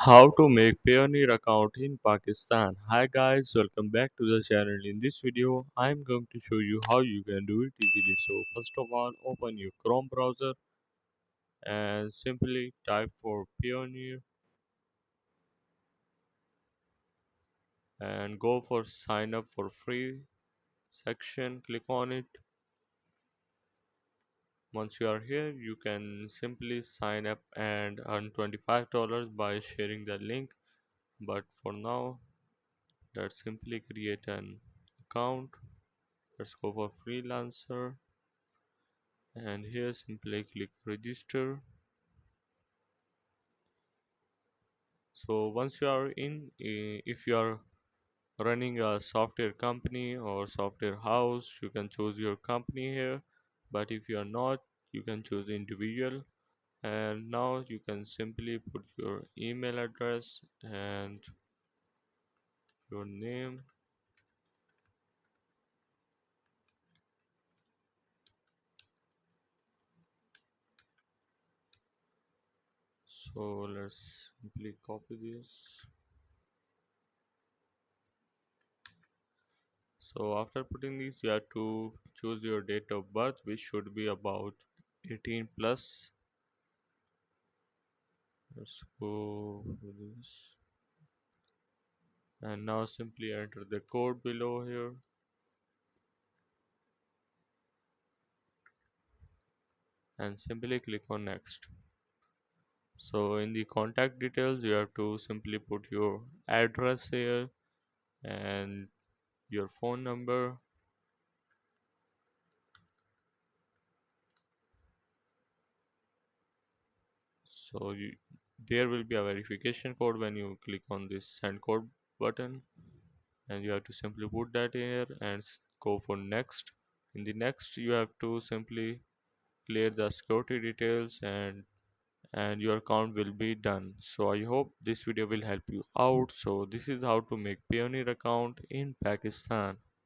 How to make Payoneer account in Pakistan. Hi guys, welcome back to the channel. In this video, I'm going to show you how you can do it easily. So first of all, open your Chrome browser and simply type for Payoneer and go for sign up for free section. Click on it. Once you are here, you can simply sign up and earn $25 by sharing the link. But for now, let's simply create an account. Let's go for freelancer and here simply click register. So once you are in, if you are running a software company or software house, you can choose your company here, but if you are not, you can choose individual. And now you can simply put your email address and your name. So let's simply copy this. So after putting this, you have to choose your date of birth, which should be about 18 plus. Let's go for this. And now simply enter the code below here and simply click on next. So in the contact details, you have to simply put your address here and your phone number. So there will be a verification code when you click on this send code button, and you have to simply put that here and go for next. In the next, you have to simply clear the security details and your account will be done. So I hope this video will help you out. So this is how to make Payoneer account in Pakistan.